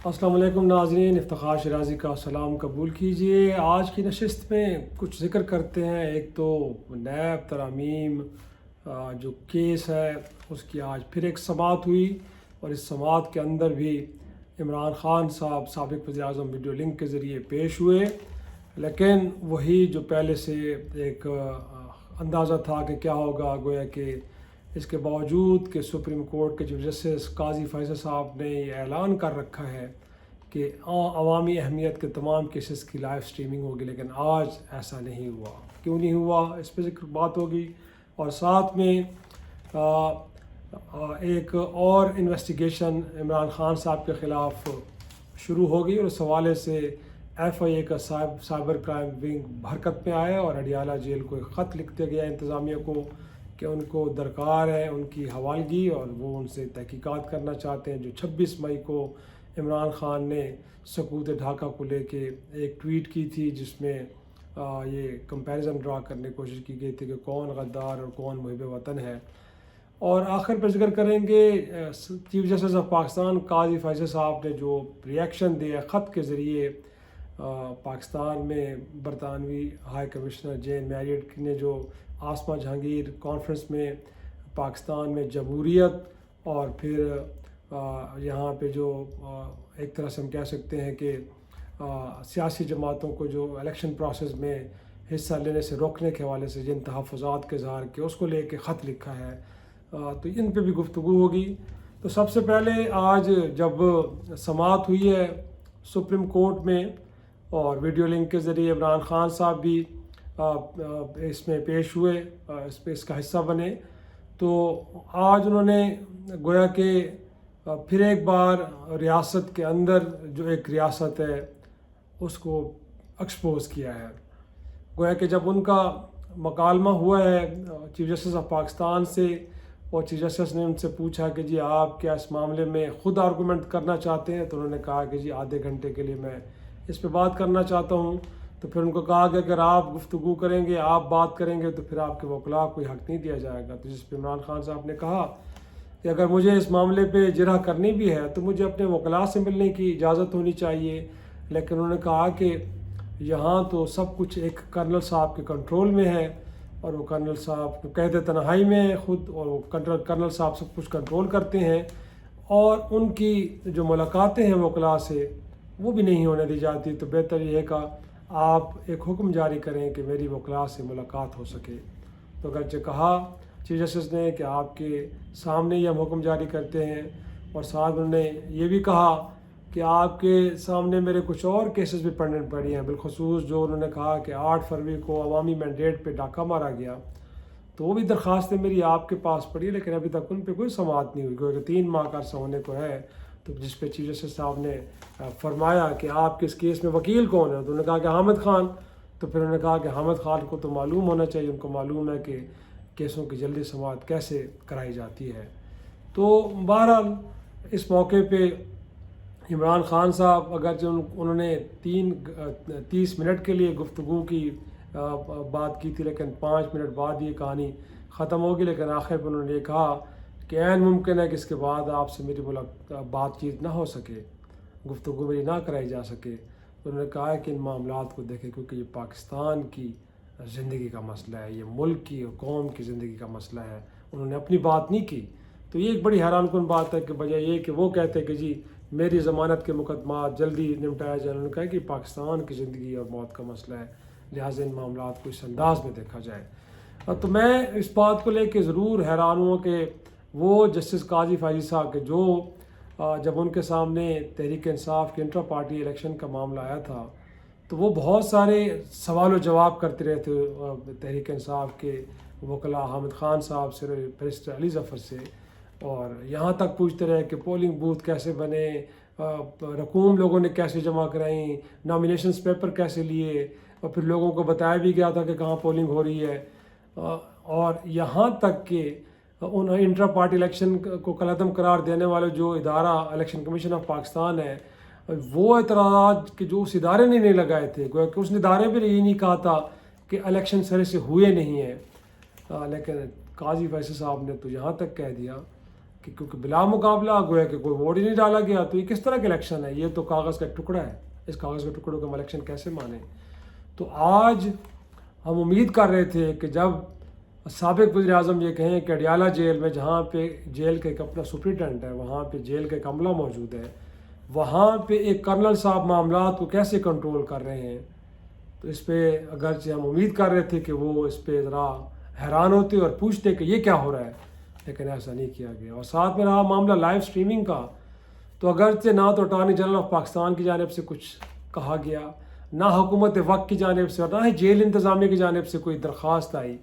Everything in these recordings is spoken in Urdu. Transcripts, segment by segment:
السلام علیکم ناظرین، افتخار شرازی کا سلام قبول کیجیے۔ آج کی نشست میں کچھ ذکر کرتے ہیں۔ ایک تو نیب ترامیم جو کیس ہے اس کی آج پھر ایک سماعت ہوئی، اور اس سماعت کے اندر بھی عمران خان صاحب سابق وزیر اعظم ویڈیو لنک کے ذریعے پیش ہوئے، لیکن وہی جو پہلے سے ایک اندازہ تھا کہ کیا ہوگا، گویا کہ اس کے باوجود کہ سپریم کورٹ کے چیف جسٹس قاضی فیصل صاحب نے یہ اعلان کر رکھا ہے کہ عوامی اہمیت کے تمام کیسز کی لائیو سٹریمنگ ہوگی، لیکن آج ایسا نہیں ہوا۔ کیوں نہیں ہوا اس پہ ذکر بات ہوگی، اور ساتھ میں ایک اور انویسٹیگیشن عمران خان صاحب کے خلاف شروع ہوگی، اور اس حوالے سے ایف آئی اے کا سائبر کرائم ونگ حرکت میں آیا، اور اڈیالہ جیل کو ایک خط لکھ دیا گیا انتظامیہ کو کہ ان کو درکار ہے ان کی حوالگی، اور وہ ان سے تحقیقات کرنا چاہتے ہیں۔ جو 26 مئی کو عمران خان نے سقوط ڈھاکہ کو لے کے ایک ٹویٹ کی تھی، جس میں یہ کمپیریزن ڈرا کرنے کی کوشش کی گئی تھی کہ کون غدار اور کون محب وطن ہے۔ اور آخر پر ذکر کریں گے چیف جسٹس آف پاکستان قاضی فیصل صاحب نے جو ریئیکشن دیا خط کے ذریعے پاکستان میں برطانوی ہائی کمشنر جین میریٹ نے جو آسما جہانگیر کانفرنس میں پاکستان میں جمہوریت اور پھر یہاں پہ جو ایک طرح سے ہم کہہ سکتے ہیں کہ سیاسی جماعتوں کو جو الیکشن پروسیس میں حصہ لینے سے روکنے کے حوالے سے جن تحفظات کے اظہار کے اس کو لے کے خط لکھا ہے، تو ان پہ بھی گفتگو ہوگی۔ تو سب سے پہلے آج جب سماعت ہوئی ہے سپریم کورٹ میں، اور ویڈیو لنک کے ذریعے عمران خان صاحب بھی اس میں پیش ہوئے، اس کا حصہ بنے، تو آج انہوں نے گویا کہ پھر ایک بار ریاست کے اندر جو ایک ریاست ہے اس کو ایکسپوز کیا ہے۔ گویا کہ جب ان کا مکالمہ ہوا ہے چیف جسٹس آف پاکستان سے، اور چیف جسٹس نے ان سے پوچھا کہ جی آپ کیا اس معاملے میں خود آرگومنٹ کرنا چاہتے ہیں، تو انہوں نے کہا کہ جی آدھے گھنٹے کے لیے میں اس پہ بات کرنا چاہتا ہوں۔ تو پھر ان کو کہا کہ اگر آپ گفتگو کریں گے، آپ بات کریں گے، تو پھر آپ کے وکلاء کو حق نہیں دیا جائے گا۔ تو جس پہ عمران خان صاحب نے کہا کہ اگر مجھے اس معاملے پہ جرح کرنی بھی ہے تو مجھے اپنے وکلاء سے ملنے کی اجازت ہونی چاہیے، لیکن انہوں نے کہا کہ یہاں تو سب کچھ ایک کرنل صاحب کے کنٹرول میں ہے، اور وہ کرنل صاحب کو قید تنہائی میں ہے خود، اور وہ کرنل صاحب سب کچھ کنٹرول کرتے ہیں، اور ان کی جو ملاقاتیں ہیں وکلاء سے وہ بھی نہیں ہونے دی جاتی۔ تو بہتر یہ ہے کہ آپ ایک حکم جاری کریں کہ میری وکلاء سے ملاقات ہو سکے۔ تو اگرچہ کہا چیف جسٹس نے کہ آپ کے سامنے یہ ہم حکم جاری کرتے ہیں، اور ساتھ انہوں نے یہ بھی کہا کہ آپ کے سامنے میرے کچھ اور کیسز بھی پڑی ہیں، بالخصوص جو انہوں نے کہا کہ 8 فروری کو عوامی مینڈیٹ پہ ڈاکہ مارا گیا، تو وہ بھی درخواستیں میری آپ کے پاس پڑی، لیکن ابھی تک ان پہ کوئی سماعت نہیں ہوئی، کیونکہ 3 ماہ کا عرصہ ہونے کو ہے۔ تو جس پہ چیف جسٹس صاحب نے فرمایا کہ آپ کے اس کیس میں وکیل کون ہے، تو انہوں نے کہا کہ حامد خان۔ تو پھر انہوں نے کہا کہ حامد خان کو تو معلوم ہونا چاہیے، ان کو معلوم ہے کہ کیسوں کی جلدی سماعت کیسے کرائی جاتی ہے۔ تو بہرحال اس موقع پہ عمران خان صاحب اگرچہ انہوں نے 30 منٹ کے لیے گفتگو کی بات کی تھی، لیکن 5 منٹ بعد یہ کہانی ختم ہوگی، لیکن آخر پہ انہوں نے یہ کہا کہ عین ممکن ہے کہ اس کے بعد آپ سے میری بات چیت نہ ہو سکے، گفتگو میری نہ کرائی جا سکے۔ تو انہوں نے کہا ہے کہ ان معاملات کو دیکھیں، کیونکہ یہ پاکستان کی زندگی کا مسئلہ ہے، یہ ملک کی اور قوم کی زندگی کا مسئلہ ہے، انہوں نے اپنی بات نہیں کی۔ تو یہ ایک بڑی حیران کن بات ہے کہ بجائے یہ کہ وہ کہتے کہ جی میری ضمانت کے مقدمات جلدی نمٹایا جائے، انہوں نے کہا کہ پاکستان کی زندگی اور موت کا مسئلہ ہے، لہٰذا ان معاملات کو اس انداز میں دیکھا جائے۔ تو میں اس بات کو لے کے ضرور حیران ہوں کہ وہ جسٹس قاضی فیصل صاحب کے جو جب ان کے سامنے تحریک انصاف کے انٹرا پارٹی الیکشن کا معاملہ آیا تھا، تو وہ بہت سارے سوال و جواب کرتے رہے تھے تحریک انصاف کے وکلاء حامد خان صاحب سے، بیرسٹر علی ظفر سے، اور یہاں تک پوچھتے رہے کہ پولنگ بوتھ کیسے بنے، رقوم لوگوں نے کیسے جمع کرائیں، نامینیشنز پیپر کیسے لیے، اور پھر لوگوں کو بتایا بھی گیا تھا کہ کہاں پولنگ ہو رہی ہے، اور یہاں تک کہ ان انٹرا پارٹی الیکشن کو کالعدم قرار دینے والے جو ادارہ الیکشن کمیشن آف پاکستان ہے، وہ اعتراضات کہ جو اس ادارے نے نہیں لگائے تھے، گویا کہ اس ادارے بھی یہ نہیں کہا تھا کہ الیکشن سرے سے ہوئے نہیں ہیں، لیکن قاضی فیصل صاحب نے تو یہاں تک کہہ دیا کہ کیونکہ بلا مقابلہ گویا کہ کوئی ووٹ ہی نہیں ڈالا گیا، تو یہ کس طرح کا الیکشن ہے؟ یہ تو کاغذ کا ایک ٹکڑا ہے، اس کاغذ کے ٹکڑوں کا ہم الیکشن کیسے مانیں؟ تو آج ہم امید کر رہے تھے کہ جب سابق وزیر اعظم یہ کہیں کہ اڈیالہ جیل میں، جہاں پہ جیل کا ایک اپنا سپرنٹینڈنٹ ہے، وہاں پہ جیل کا ایک عملہ موجود ہے، وہاں پہ ایک کرنل صاحب معاملات کو کیسے کنٹرول کر رہے ہیں، تو اس پہ اگرچہ ہم امید کر رہے تھے کہ وہ اس پہ ذرا حیران ہوتے اور پوچھتے کہ یہ کیا ہو رہا ہے، لیکن ایسا نہیں کیا گیا۔ اور ساتھ میں رہا معاملہ لائیو سٹریمنگ کا، تو اگرچہ نہ تو اٹارنی جنرل آف پاکستان کی جانب سے کچھ کہا گیا، نہ حکومت وقت کی جانب سے، اور نہ ہی جیل انتظامیہ کی جانب سے کوئی درخواست آئی،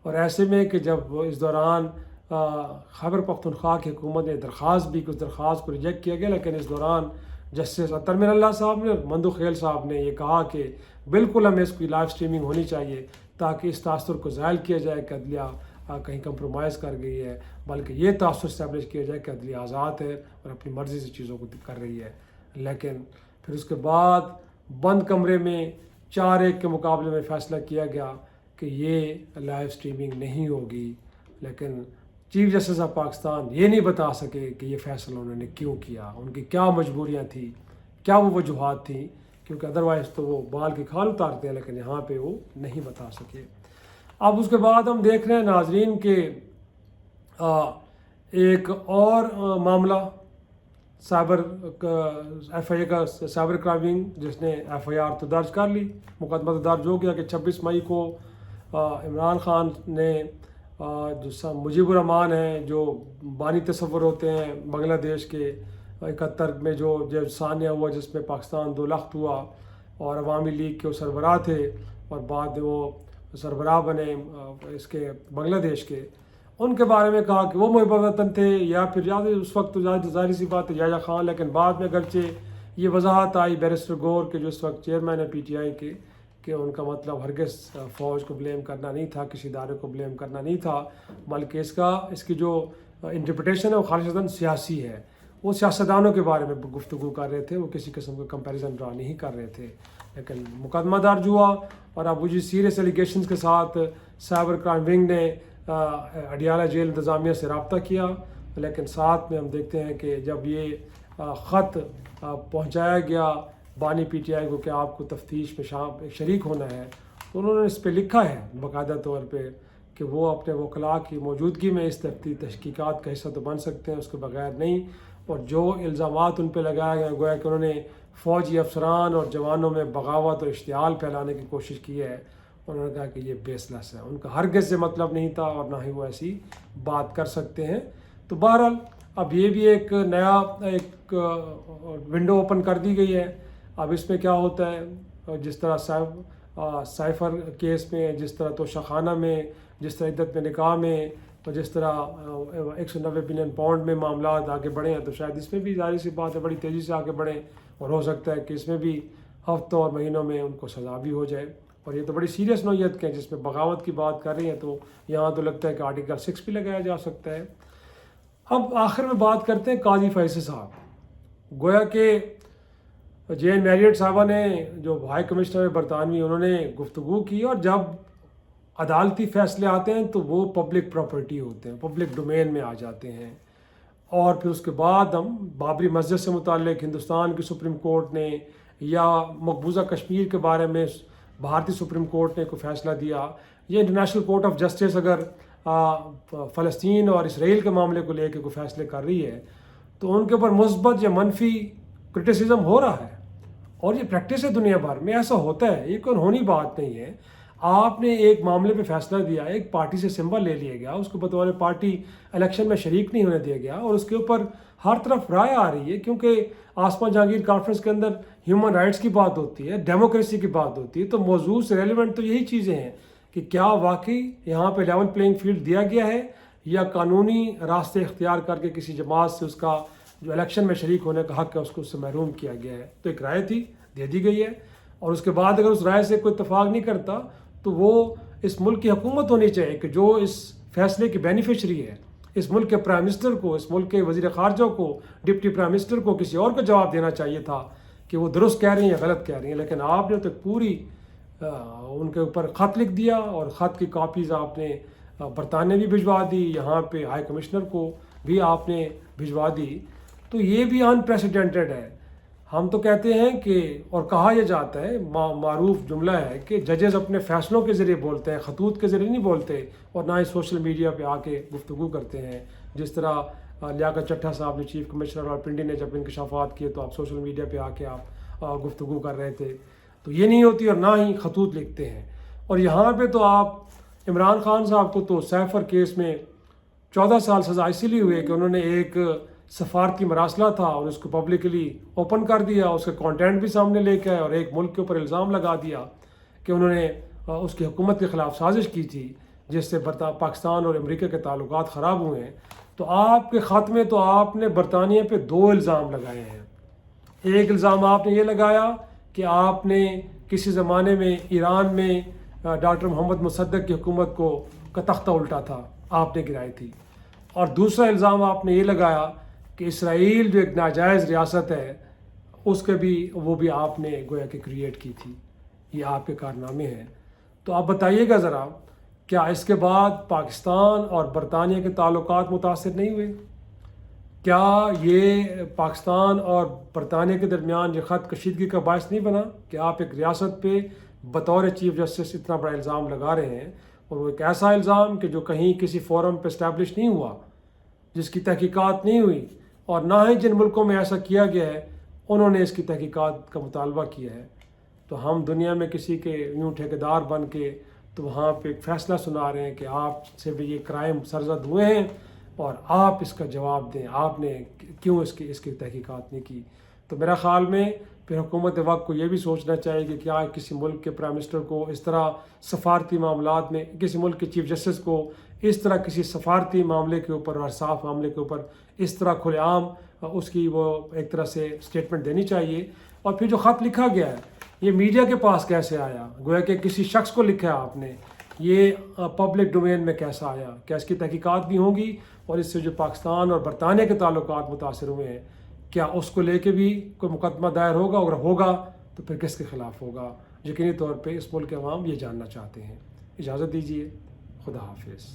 اور ایسے میں کہ جب اس دوران خیبر پختونخوا کی حکومت نے درخواست بھی، کچھ درخواست کو ریجیکٹ کیا گیا، لیکن اس دوران جسٹس اطہر من اللہ صاحب نے اور مندو خیل صاحب نے یہ کہا کہ بالکل ہمیں اس کی لائیو سٹریمنگ ہونی چاہیے تاکہ اس تاثر کو زائل کیا جائے کہ عدلیہ کہیں کمپرومائز کر گئی ہے، بلکہ یہ تاثر اسٹیبلش کیا جائے کہ عدلیہ آزاد ہے اور اپنی مرضی سے چیزوں کو کر رہی ہے۔ لیکن پھر اس کے بعد بند کمرے میں 4-1 کے مقابلے میں فیصلہ کیا گیا کہ یہ لائیو سٹریمنگ نہیں ہوگی، لیکن چیف جسٹس آف پاکستان یہ نہیں بتا سکے کہ یہ فیصلہ انہوں نے کیوں کیا، ان کی کیا مجبوریاں تھیں، کیا وہ وجوہات تھیں، کیونکہ ادروائز تو وہ بال کی کھال اتارتے ہیں، لیکن یہاں پہ وہ نہیں بتا سکے۔ اب اس کے بعد ہم دیکھ رہے ہیں ناظرین کہ ایک اور معاملہ سائبر ایف آئی اے کا سائبر کرائم، جس نے ایف آئی آر تو درج کر لی، مقدمہ تو درج ہو گیا کہ 26 مئی کو عمران خان نے جو مجیب الرحمان ہیں، جو بانی تصور ہوتے ہیں بنگلہ دیش کے 71 میں جو ثانیہ ہوا جس میں پاکستان 2 لخت ہوا، اور عوامی لیگ کے وہ سربراہ تھے اور بعد میں وہ سربراہ بنے اس کے بنگلہ دیش کے، ان کے بارے میں کہا کہ وہ محب وطن تھے، یا پھر اس وقت تو ظاہر سی بات ہے یحییٰ خان، لیکن بعد میں اگرچہ یہ وضاحت آئی بیرسٹر گور کے جو اس وقت چیئرمین ہے پی ٹی آئی کے، کہ ان کا مطلب ہرگز فوج کو بلیم کرنا نہیں تھا، کسی ادارے کو بلیم کرنا نہیں تھا، بلکہ اس کی جو انٹرپریٹیشن ہے وہ خالصتاً سیاسی ہے۔ وہ سیاستدانوں کے بارے میں گفتگو کر رہے تھے، وہ کسی قسم کا کمپیریزن ڈرا نہیں کر رہے تھے، لیکن مقدمہ درج ہوا اور اب وہ جو سیریس ایلیگیشنز کے ساتھ سائبر کرائم ونگ نے اڈیالہ جیل انتظامیہ سے رابطہ کیا، لیکن ساتھ میں ہم دیکھتے ہیں کہ جب یہ خط پہنچایا گیا بانی پی ٹی آئی کو کہ آپ کو تفتیش میں شریک ہونا ہے، تو انہوں نے اس پہ لکھا ہے باقاعدہ طور پہ کہ وہ اپنے وکلاء کی موجودگی میں اس تحقیقات کا حصہ تو بن سکتے ہیں، اس کے بغیر نہیں، اور جو الزامات ان پہ لگائے گئے گویا کہ انہوں نے فوجی افسران اور جوانوں میں بغاوت اور اشتعال پھیلانے کی کوشش کی ہے، انہوں نے کہا کہ یہ بیس لیس ہے، ان کا ہرگز سے مطلب نہیں تھا اور نہ ہی وہ ایسی بات کر سکتے ہیں۔ تو بہرحال اب یہ بھی ایک نیا ایک ونڈو اوپن کر دی گئی ہے۔ اب اس میں کیا ہوتا ہے، جس طرح سائفر کیس میں، جس طرح توشہ خانہ میں، جس طرح عدت میں نکاح میں، اور جس طرح 190 بلین پاؤنڈ میں معاملات آگے بڑھے ہیں، تو شاید اس میں بھی ظاہر سی بات ہے بڑی تیزی سے آگے بڑھیں، اور ہو سکتا ہے کہ اس میں بھی ہفتوں اور مہینوں میں ان کو سزا بھی ہو جائے، اور یہ تو بڑی سیریس نوعیت کے ہیں جس میں بغاوت کی بات کر رہی ہیں، تو یہاں تو لگتا ہے کہ آرٹیکل 6 بھی لگایا جا سکتا ہے۔ اب آخر میں بات کرتے ہیں قاضی فیصل صاحب، گویا کہ جین میریٹ صاحبہ نے جو ہائی کمشنر برطانوی، انہوں نے گفتگو کی، اور جب عدالتی فیصلے آتے ہیں تو وہ پبلک پراپرٹی ہوتے ہیں، پبلک ڈومین میں آ جاتے ہیں، اور پھر اس کے بعد ہم بابری مسجد سے متعلق ہندوستان کی سپریم کورٹ نے، یا مقبوضہ کشمیر کے بارے میں بھارتی سپریم کورٹ نے کوئی فیصلہ دیا، یا انٹرنیشنل کورٹ آف جسٹس اگر فلسطین اور اسرائیل کے معاملے کو لے کے کوئی فیصلے کر رہی ہے، تو ان کے اوپر مثبت یا منفی کرٹیسزم ہو رہا ہے، اور یہ پریکٹس ہے دنیا بھر میں، ایسا ہوتا ہے، یہ کوئی انہونی بات نہیں ہے۔ آپ نے ایک معاملے پہ فیصلہ دیا، ایک پارٹی سے سمبل لے لیا گیا، اس کو بطور پارٹی الیکشن میں شریک نہیں ہونے دیا گیا، اور اس کے اوپر ہر طرف رائے آ رہی ہے، کیونکہ آسمان جہانگیر کانفرنس کے اندر ہیومن رائٹس کی بات ہوتی ہے، ڈیموکریسی کی بات ہوتی ہے، تو موضوع سے ریلیونٹ تو یہی چیزیں ہیں کہ کیا واقعی یہاں پہ لیول پلینگ فیلڈ دیا گیا ہے، یا قانونی راستے اختیار کر کے کسی جماعت سے اس کا جو الیکشن میں شریک ہونے کا حق ہے اس کو اس سے محروم کیا گیا ہے۔ تو ایک رائے تھی، دے دی گئی ہے، اور اس کے بعد اگر اس رائے سے کوئی اتفاق نہیں کرتا تو وہ اس ملک کی حکومت ہونی چاہیے کہ جو اس فیصلے کی بینیفیشری ہے، اس ملک کے پرائم منسٹر کو، اس ملک کے وزیر خارجہ کو، ڈپٹی پرائم منسٹر کو، کسی اور کو جواب دینا چاہیے تھا کہ وہ درست کہہ رہی ہیں یا غلط کہہ رہی ہیں، لیکن آپ نے تو پوری ان کے اوپر خط لکھ دیا، اور خط کی کاپیز آپ نے برطانیہ بھی بھجوا دی، یہاں پہ ہائی کمشنر کو بھی آپ نے بھجوا دی، تو یہ بھی انپریسیڈنٹڈ ہے۔ ہم تو کہتے ہیں کہ، اور کہا یہ جاتا ہے، معروف جملہ ہے کہ ججز اپنے فیصلوں کے ذریعے بولتے ہیں، خطوط کے ذریعے نہیں بولتے، اور نہ ہی سوشل میڈیا پہ آ کے گفتگو کرتے ہیں۔ جس طرح لیاقت چٹھا صاحب نے، چیف کمشنر اور پنڈی نے جب انکشافات کیے تو آپ سوشل میڈیا پہ آ کے آپ گفتگو کر رہے تھے، تو یہ نہیں ہوتی، اور نہ ہی خطوط لکھتے ہیں۔ اور یہاں پہ تو آپ عمران خان صاحب کو تو سیفر کیس میں 14 سال سزا اسی لیے ہوئے کہ انہوں نے ایک سفارتی مراسلہ تھا اور اس کو پبلکلی اوپن کر دیا، اس کا کانٹینٹ بھی سامنے لے کے آئے، اور ایک ملک کے اوپر الزام لگا دیا کہ انہوں نے اس کی حکومت کے خلاف سازش کی تھی، جس سے پاکستان اور امریکہ کے تعلقات خراب ہوئے ہیں۔ تو آپ کے خط میں تو آپ نے برطانیہ پہ 2 الزام لگائے ہیں۔ ایک الزام آپ نے یہ لگایا کہ آپ نے کسی زمانے میں ایران میں ڈاکٹر محمد مصدق کی حکومت کا تختہ الٹا تھا، آپ نے گرائی تھی، اور دوسرا الزام آپ نے یہ لگایا کہ اسرائیل جو ایک ناجائز ریاست ہے، اس کے بھی وہ بھی آپ نے گویا کہ کریٹ کی تھی۔ یہ آپ کے کارنامے ہیں۔ تو آپ بتائیے گا ذرا، کیا اس کے بعد پاکستان اور برطانیہ کے تعلقات متاثر نہیں ہوئے؟ کیا یہ پاکستان اور برطانیہ کے درمیان یہ خط کشیدگی کا باعث نہیں بنا کہ آپ ایک ریاست پہ بطور چیف جسٹس اتنا بڑا الزام لگا رہے ہیں، اور وہ ایک ایسا الزام کہ جو کہیں کسی فورم پہ اسٹیبلش نہیں ہوا، جس کی تحقیقات نہیں ہوئی، اور نہ ہی جن ملکوں میں ایسا کیا گیا ہے انہوں نے اس کی تحقیقات کا مطالبہ کیا ہے۔ تو ہم دنیا میں کسی کے یوں ٹھیکیدار بن کے تو وہاں پہ ایک فیصلہ سنا رہے ہیں کہ آپ سے بھی یہ کرائم سرزد ہوئے ہیں اور آپ اس کا جواب دیں، آپ نے کیوں اس کی تحقیقات نہیں کی۔ تو میرا خیال میں پھر حکومت وقت کو یہ بھی سوچنا چاہیے کہ کیا کسی ملک کے پرائم منسٹر کو اس طرح سفارتی معاملات میں، کسی ملک کے چیف جسٹس کو اس طرح کسی سفارتی معاملے کے اوپر اور صاف معاملے کے اوپر اس طرح کھلے عام اس کی وہ ایک طرح سے اسٹیٹمنٹ دینی چاہیے۔ اور پھر جو خط لکھا گیا ہے یہ میڈیا کے پاس کیسے آیا؟ گویا کہ کسی شخص کو لکھا ہے آپ نے، یہ پبلک ڈومین میں کیسا آیا؟ کیا اس کی تحقیقات بھی ہوں گی؟ اور اس سے جو پاکستان اور برطانیہ کے تعلقات متاثر ہوئے ہیں، کیا اس کو لے کے بھی کوئی مقدمہ دائر ہوگا؟ اگر ہوگا تو پھر کس کے خلاف ہوگا؟ یقینی طور پہ اس ملک کے عوام یہ جاننا چاہتے ہیں۔ اجازت دیجیے، خدا حافظ۔